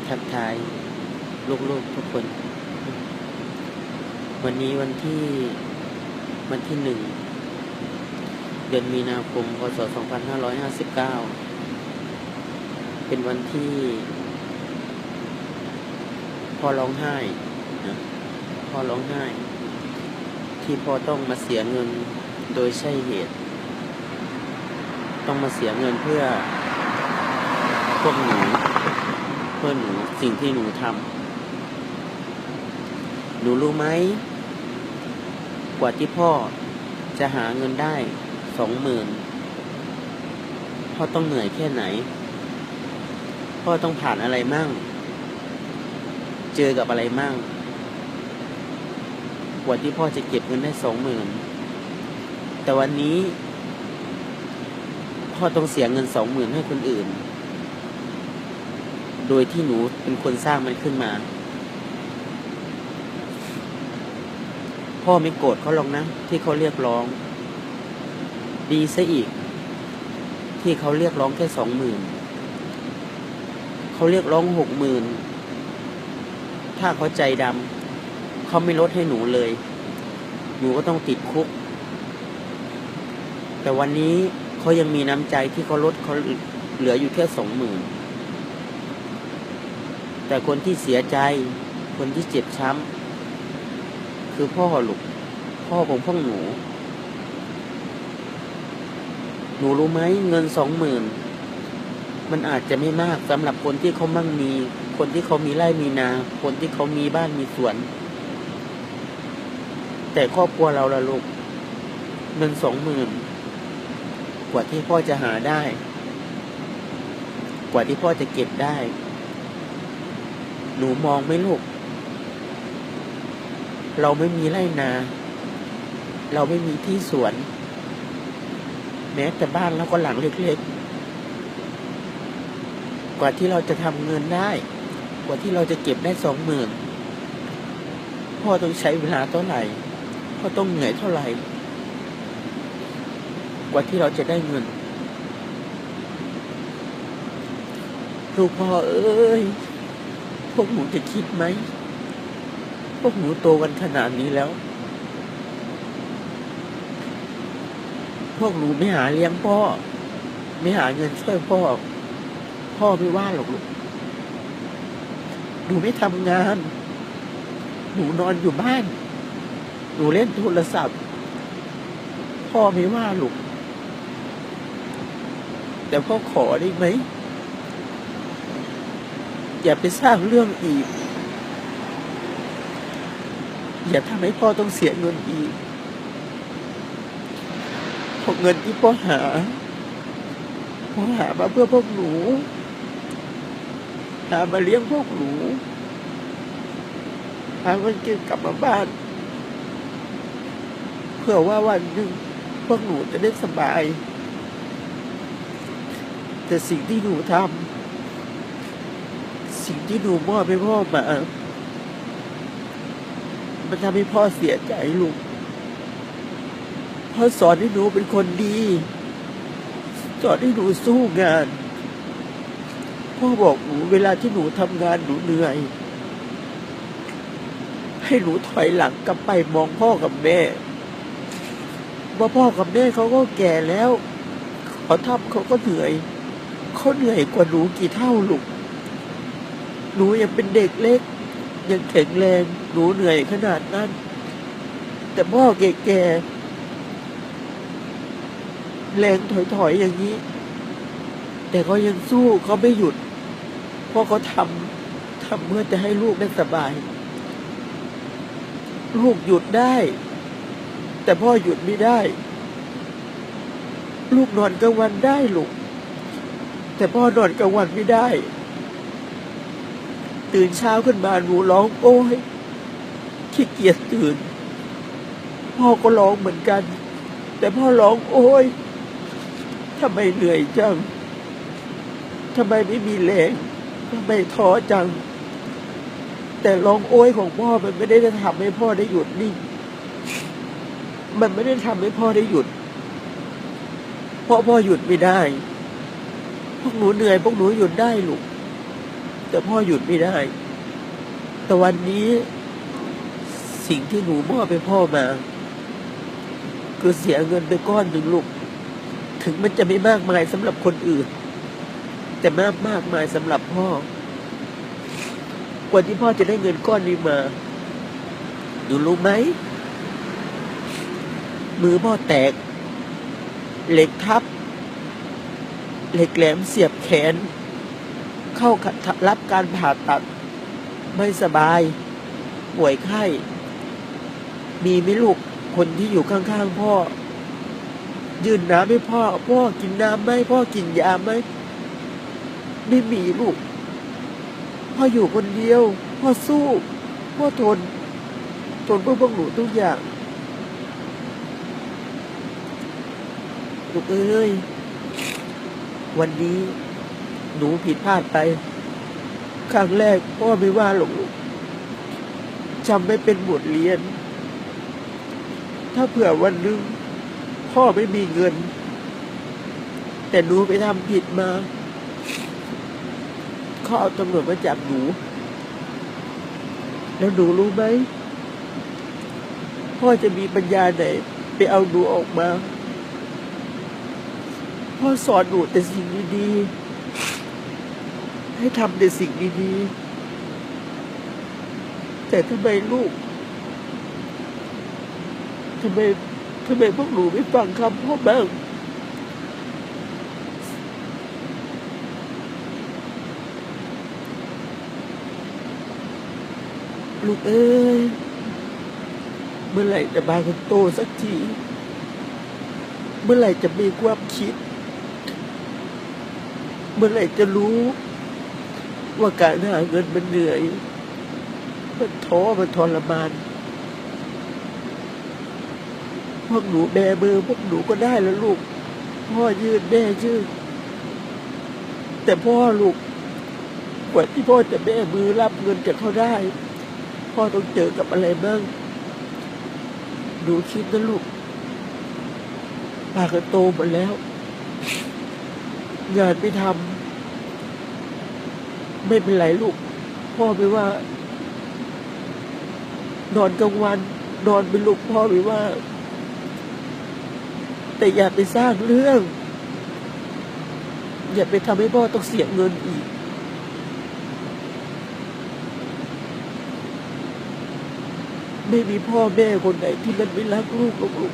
ทักทายลูกๆทุกคน วันนี้วันที่1 เดือนมีนาคม พ.ศ. 2559 เป็นวันที่พ่อร้องไห้นะพ่อร้องไห้ ที่พ่อต้องมาเสียเงินโดยใช่เหตุ ต้องมาเสียเงินเพื่อพวกหนูสิ่งที่หนูทำหนูรู้ไหมกว่าที่พ่อจะหาเงินได้ 20,000 พ่อต้องเหนื่อยแค่ไหน พ่อต้องผ่านอะไรมั่งเจอกับอะไรมั่งกว่าที่พ่อจะเก็บเงินได้ 20,000 แต่วันนี้พ่อต้องเสียเงิน 20,000 ให้คนอื่นโดยที่หนูเป็นคนสร้างมันขึ้นมาพ่อไม่โกรธเขาหรอกนะที่เขาเรียกร้องดีซะอีกที่เขาเรียกร้องแค่ 20,000 เขาเรียกร้อง 60,000 ถ้าเขาใจดำเขาไม่ลดให้หนูเลยหนูก็ต้องติดคุกแต่วันนี้เขายังมีน้ำใจที่เขาลดเขาเหลืออยู่แค่ 20,000 แต่คนที่เสียใจคนที่เจ็บช้ำคือพ่อของพวกหนูรู้ไหมเงิน 20,000 มันอาจจะไม่มากสำหรับคนที่เขามั่งมีคนที่เขามีไร่มีนาคนที่เขามีบ้านมีสวนแต่ครอบครัวเราล่ะลูกเงิน 20,000 กว่าที่พ่อจะหาได้กว่าที่พ่อจะเก็บได้หนูมองไหมลูกเราไม่มีไร่นาเราไม่มีที่สวนแม้แต่บ้านเราก็หลังเล็กๆกว่าที่เราจะทำเงินได้กว่าที่เราจะเก็บได้ 20,000 พ่อต้องใช้เวลาเท่าไหร่พ่อต้องเหนื่อยเท่าไหร่กว่าที่เราจะได้เงินลูกพ่อเอ้ยพวกหนูจะคิดไหมพวกหนูโตกันขนาดนี้แล้วพวกหนูไม่หาเลี้ยงพ่อไม่หาเงินช่วยพ่อไม่ว่าหรอกลูกหนูไม่ทำงานหนูนอนอยู่บ้านหนูเล่นโทรศัพท์พ่อไม่ว่าลูกแต่พ่อขอได้ไหมอย่าไปสร้างเรื่องอีกอย่าทำให้พ่อต้องเสียเงินอีกเพราะเงินที่พ่อหามาเพื่อพวกหนูหามาเลี้ยงพวกหนูหาเงินเก็บกลับมาบ้านเพื่อว่าวันหนึ่งพวกหนูจะได้สบายแต่สิ่งที่หนูทำสิ่งที่หนูมอบให้พ่อมามันทำให้พ่อเสียใจลูกพ่อสอนให้หนูเป็นคนดีสอนให้หนูสู้งานพ่อบอกหนูเวลาที่หนูทำงานหนูเหนื่อยให้หนูถอยหลังกลับไปมองพ่อกับแม่ว่าพ่อกับแม่เขาก็แก่แล้วเขาก็เหนื่อยเขาเหนื่อยกว่าหนูกี่เท่าลูกหนูยังเป็นเด็กเล็กยังแข็งแรงหนูเหนื่อยขนาดนั้นแต่พ่อแก่แรงถอยอย่างนี้แต่เขายังสู้เขาไม่หยุดเพราะเขาทำเพื่อจะให้ลูกได้สบายลูกหยุดได้แต่พ่อหยุดไม่ได้ลูกนอนกลางวันได้ลูกแต่พ่อนอนกลางวันไม่ได้ตื่นเช้าขึ้นมาหนูร้องโอ้ยขี้เกียจตื่นพ่อก็ร้องเหมือนกันแต่พ่อร้องโอ้ยทำไมเหนื่อยจังทำไมไม่มีแรงทำไมท้อจังแต่ร้องโอ้ยของพ่อมันไม่ได้ทำให้พ่อได้หยุดนิ่งมันไม่ได้ทำให้พ่อได้หยุดเพราะพ่อหยุดไม่ได้พวกหนูเหนื่อยพวกหนูหยุดได้ลูกแต่ แต่พ่อหยุดไม่ได้แต่วันนี้สิ่งที่หนูมอบให้พ่อมาคือเสียเงินไปก้อนหนึ่งลูกถึงมันจะไม่มากมายสำหรับคนอื่นแต่มากมายสำหรับพ่อกว่าที่พ่อจะได้เงินก้อนนี้มาหนูรู้ไหมมือพ่อแตกเหล็กทับเหล็กแหลมเสียบแขนเข้ารับการผ่าตัดไม่สบายป่วยไข้มีไหมลูกคนที่อยู่ข้างๆพ่อยื่นน้ำให้พ่อกินน้ำไหมพ่อกินยาไหมไม่มีลูกพ่ออยู่คนเดียวพ่อสู้พ่อทนเพื่อพวกหนูทุกอย่างลูกเอ้ยวันนี้หนูผิดพลาดไปครั้งแรกพ่อไม่ว่าหรอกลูกจำไม่เป็นบทเรียนถ้าเผื่อวันนึงพ่อไม่มีเงินแต่หนูไปทำผิดมาเขาเอาตำรวจมาจับหนูแล้วหนูรู้ไหมพ่อจะมีปัญญาไหนไปเอาหนูออกมาพ่อสอนหนูแต่สิ่งดีๆให้ทำแต่สิ่งดีๆแต่ทำไมลูกทำไมพวกหนูไม่ฟังคำพ่อบ้างลูกเอ้ยเมื่อไหร่จะมากันโตสักทีเมื่อไหร่จะมีความคิดเมื่อไหร่จะรู้ว่าการหาเงินมันเหนื่อยมันท้อมันทรมานพวกหนูแบมือพวกหนูก็ได้แล้วลูกพ่อยืดแม่ยืดแต่พ่อลูกกว่าที่พ่อจะแบมือรับเงินจากเขาได้พ่อต้องเจอกับอะไรบ้างหนูคิดนะลูกปากก็โตหมดแล้วงานไม่ทำไม่เป็นไรลูกพ่อไม่ว่านอนกลางวันนอนเป็นลูกพ่อไม่ว่าแต่อย่าไปสร้างเรื่องอย่าไปทำให้พ่อต้องเสียเงินอีกไม่มีพ่อแม่คนไหนที่มันไม่รักลูกหรอกลูก